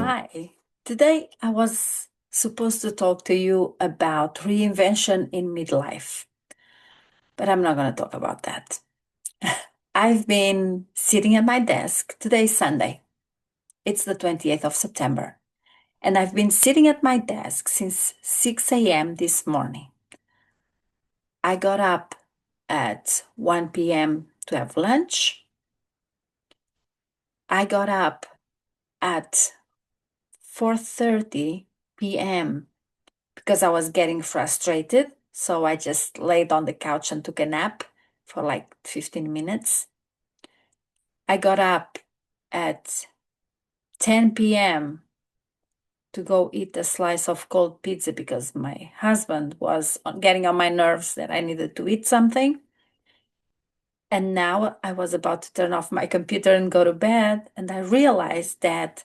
Hi. Today I was supposed to talk to you about reinvention in midlife, but I'm not going to talk about that. I've been sitting at my desk. Today's Sunday. It's the 28th of September. And I've been sitting at my desk since 6 a.m. this morning. I got up at 1 p.m. to have lunch. I got up at 4:30 p.m. because I was getting frustrated. So I just laid on the couch and took a nap for like 15 minutes. I got up at 10 p.m. to go eat a slice of cold pizza because my husband was getting on my nerves that I needed to eat something. And now I was about to turn off my computer and go to bed, and I realized that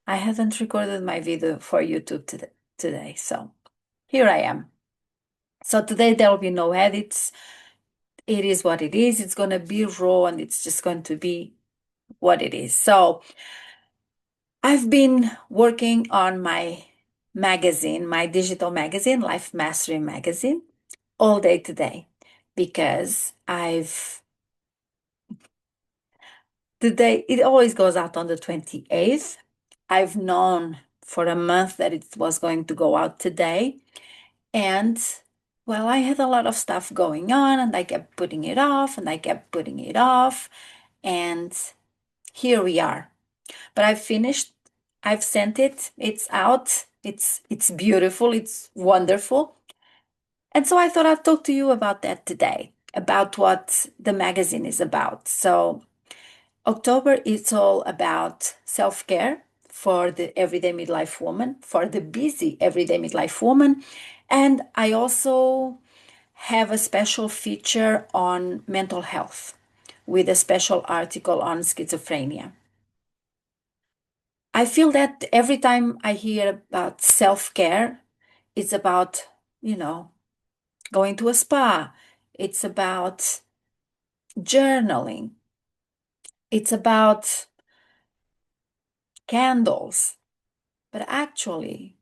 I hadn't recorded my video for YouTube today. So here I am. So today there will be no edits. It is what it is. It's going to be raw and it's just going to be what it is. So I've been working on my magazine, my digital magazine, Life Mastery Magazine, all day today because today, it always goes out on the 28th. I've known for a month that it was going to go out today. And well, I had a lot of stuff going on and I kept putting it off and I kept putting it off. And here we are. But I've finished. I've sent it. It's out. It's beautiful. It's wonderful. And so I thought I'd talk to you about that today, about what the magazine is about. So October is all about self-care for the everyday midlife woman, for the busy everyday midlife woman. And I also have a special feature on mental health with a special article on schizophrenia. I feel that every time I hear about self-care, it's about, you know, going to a spa. It's about journaling. It's about candles. But actually,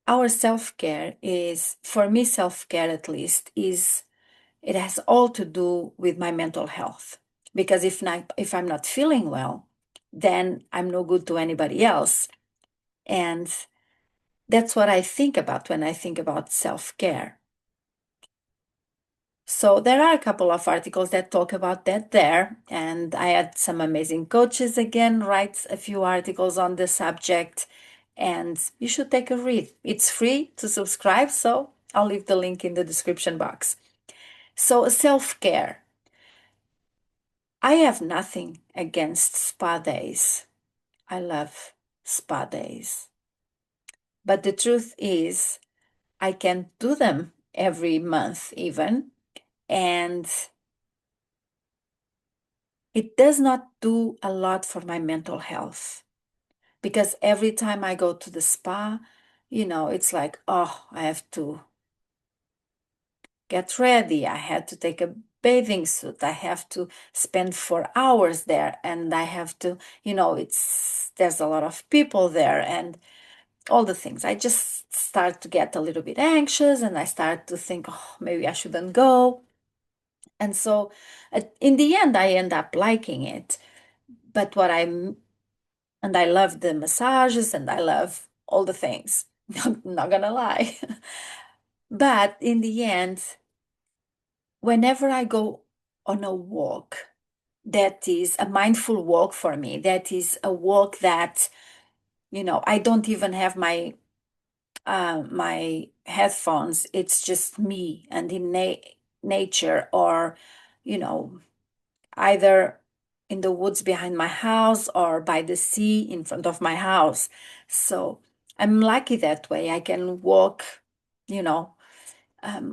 our self-care is, for me, self-care at least, it has all to do with my mental health. Because if I'm not feeling well, then I'm no good to anybody else. And that's what I think about when I think about self-care. So there are a couple of articles that talk about that there, and I had some amazing coaches again write a few articles on the subject, and you should take a read. It's free to subscribe, so I'll leave the link in the description box. So self-care. I have nothing against spa days. I love spa days. But the truth is, I can't do them every month even, and it does not do a lot for my mental health because every time I go to the spa, it's like, oh, I have to get ready. I had to take a bathing suit. I have to spend 4 hours there and I have to, there's a lot of people there and all the things. I just start to get a little bit anxious and I start to think, oh, maybe I shouldn't go. And so in the end, I end up liking it. But and I love the massages and I love all the things. I'm not gonna lie. But in the end, whenever I go on a walk, that is a mindful walk for me. That is a walk that, I don't even have my headphones. It's just me and in nature or, you know, either in the woods behind my house or by the sea in front of my house. So I'm lucky that way. I can walk, you know,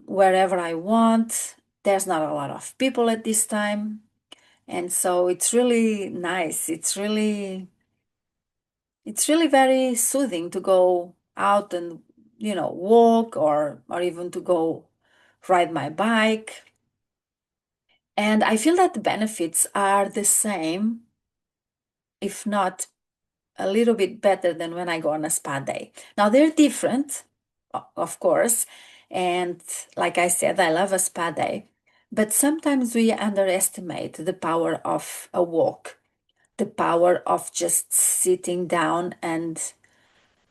wherever I want. There's not a lot of people at this time. And so it's really nice. It's really very soothing to go out and, walk or even to go ride my bike. And I feel that the benefits are the same, if not a little bit better than when I go on a spa day. Now they're different, of course. And like I said, I love a spa day. But sometimes we underestimate the power of a walk, the power of just sitting down and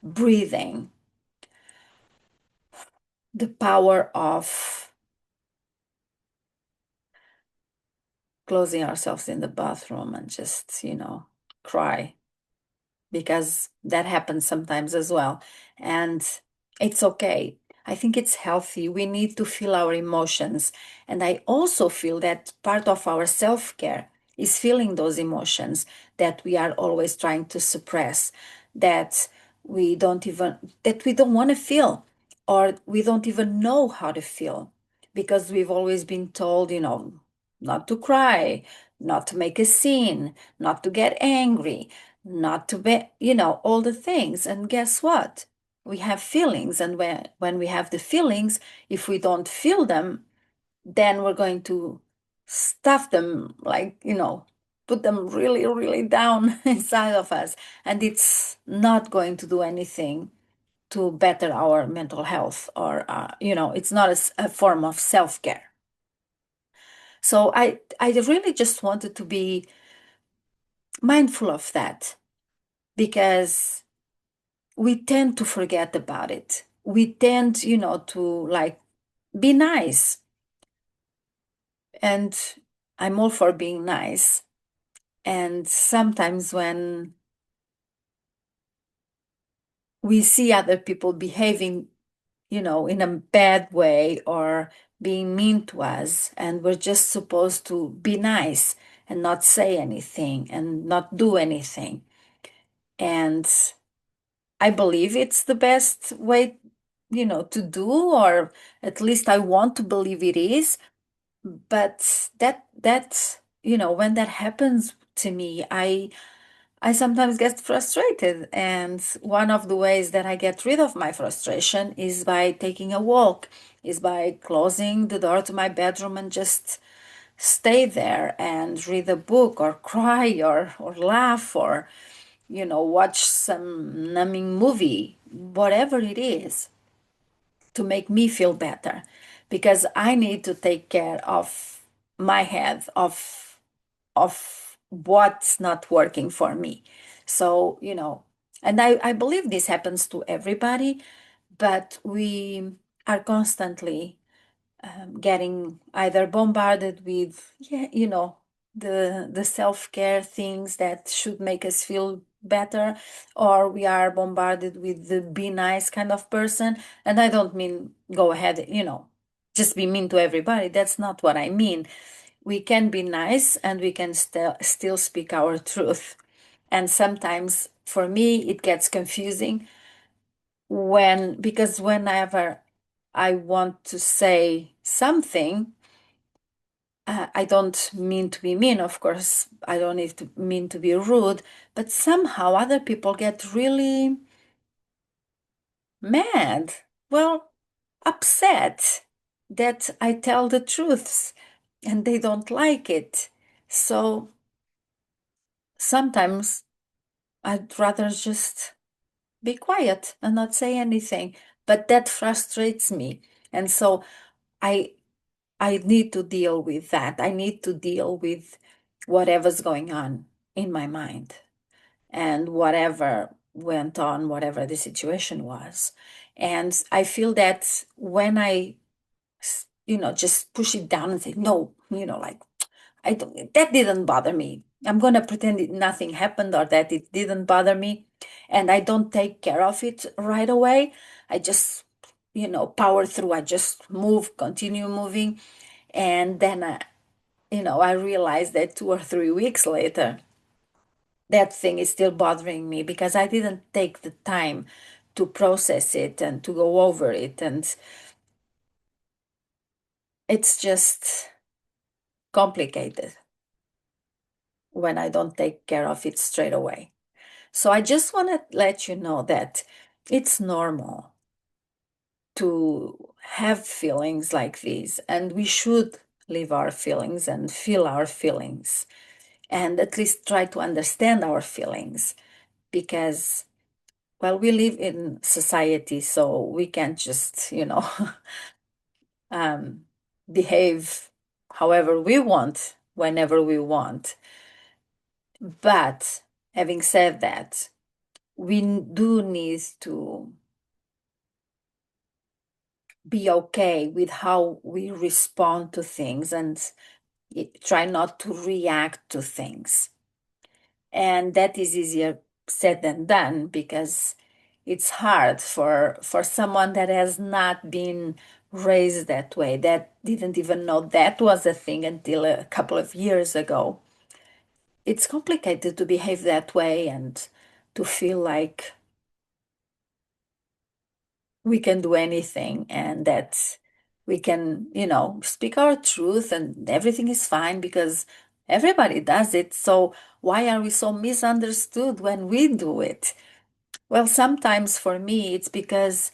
breathing, the power of closing ourselves in the bathroom and just, cry, because that happens sometimes as well. And it's okay. I think it's healthy. We need to feel our emotions. And I also feel that part of our self care is feeling those emotions that we are always trying to suppress, that that we don't want to feel, or we don't even know how to feel, because we've always been told, not to cry, not to make a scene, not to get angry, not to be, all the things. And guess what? We have feelings. And when we have the feelings, if we don't feel them, then we're going to stuff them, like, put them really, really down inside of us. And it's not going to do anything to better our mental health, or, it's not a form of self-care. So I really just wanted to be mindful of that, because we tend to forget about it. We tend, to like be nice. And I'm all for being nice. And sometimes when we see other people behaving, in a bad way, or being mean to us, and we're just supposed to be nice and not say anything and not do anything. And I believe it's the best way, to do, or at least I want to believe it is. But when that happens to me, I sometimes get frustrated. And one of the ways that I get rid of my frustration is by taking a walk, is by closing the door to my bedroom and just stay there and read a book, or cry, or laugh, or watch some numbing movie, whatever it is, to make me feel better, because I need to take care of my head, of what's not working for me. So, and I believe this happens to everybody, but we are constantly getting either bombarded with, yeah, the self-care things that should make us feel better, or we are bombarded with the be nice kind of person. And I don't mean go ahead, just be mean to everybody. That's not what I mean. We can be nice, and we can still speak our truth. And sometimes for me it gets confusing, because whenever I want to say something, I don't mean to be mean, of course. I don't need to mean to be rude, but somehow other people get really mad, well, upset that I tell the truths, and they don't like it. So sometimes I'd rather just be quiet and not say anything, but that frustrates me. And so I I need to deal with that. I need to deal with whatever's going on in my mind, and whatever went on, whatever the situation was. And I feel that when I, just push it down and say, no, like, I don't, that didn't bother me. I'm going to pretend nothing happened, or that it didn't bother me. And I don't take care of it right away. I just, power through. I just move, continue moving. And then, I realized that 2 or 3 weeks later, that thing is still bothering me, because I didn't take the time to process it and to go over it. And it's just complicated when I don't take care of it straight away. So I just want to let you know that it's normal to have feelings like these, and we should live our feelings and feel our feelings, and at least try to understand our feelings. because, well, we live in society, so we can't just, um, behave however we want, whenever we want. But having said that, we do need to be okay with how we respond to things and try not to react to things. And that is easier said than done because it's hard for someone that has not been raised that way, that didn't even know that was a thing until a couple of years ago. It's complicated to behave that way and to feel like we can do anything and that we can, speak our truth and everything is fine because everybody does it. So why are we so misunderstood when we do it? Well, sometimes for me, it's because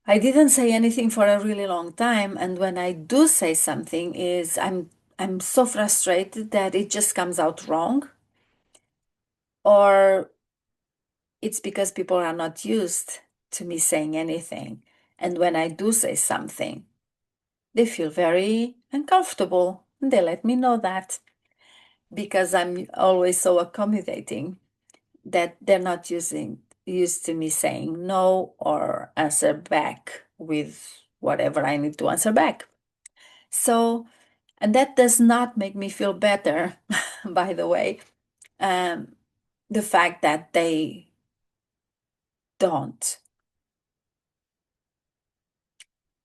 I didn't say anything for a really long time. And when I do say something is I'm so frustrated that it just comes out wrong. Or it's because people are not used to me saying anything. And when I do say something, they feel very uncomfortable. And they let me know that because I'm always so accommodating that they're not used to me saying no or answer back with whatever I need to answer back. So, and that does not make me feel better, by the way. Um, the fact that they don't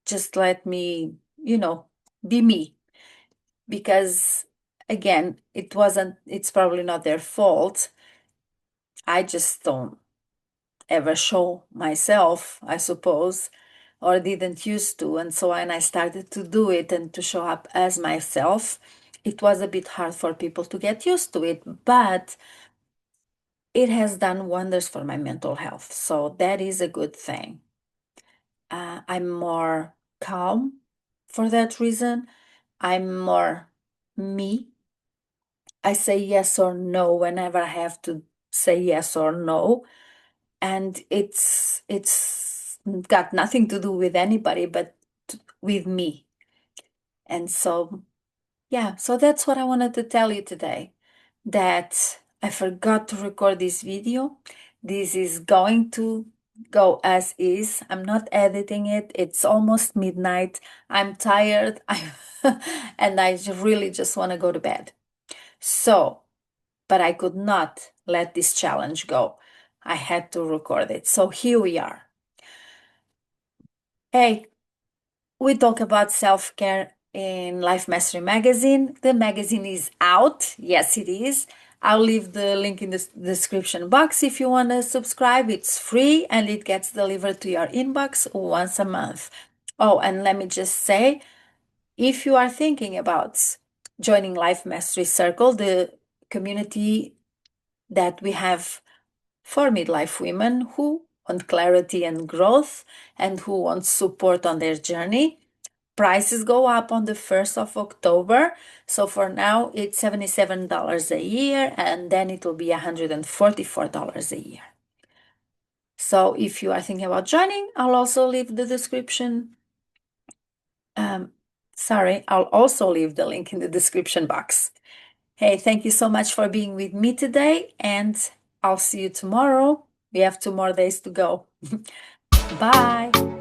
just let me, be me. Because again, it's probably not their fault. I just don't ever show myself, I suppose, or didn't used to. And so when I started to do it and to show up as myself, it was a bit hard for people to get used to it, but it has done wonders for my mental health. So that is a good thing. I'm more calm for that reason. I'm more me. I say yes or no whenever I have to say yes or no. And it's got nothing to do with anybody but with me. And so yeah, so that's what I wanted to tell you today, that I forgot to record this video. This is going to go as is. I'm not editing it. It's almost midnight. I'm tired. And I really just want to go to bed. So, but I could not let this challenge go. I had to record it. So here we are. Hey, we talk about self-care in Life Mastery Magazine. The magazine is out. Yes, it is. I'll leave the link in the description box if you want to subscribe. It's free and it gets delivered to your inbox once a month. Oh, and let me just say, if you are thinking about joining Life Mastery Circle, the community that we have for midlife women who want clarity and growth and who want support on their journey. Prices go up on the 1st of October. So for now, it's $77 a year, and then it will be $144 a year. So if you are thinking about joining, I'll also leave the description. I'll also leave the link in the description box. Hey, thank you so much for being with me today, and I'll see you tomorrow. We have 2 more days to go. Bye.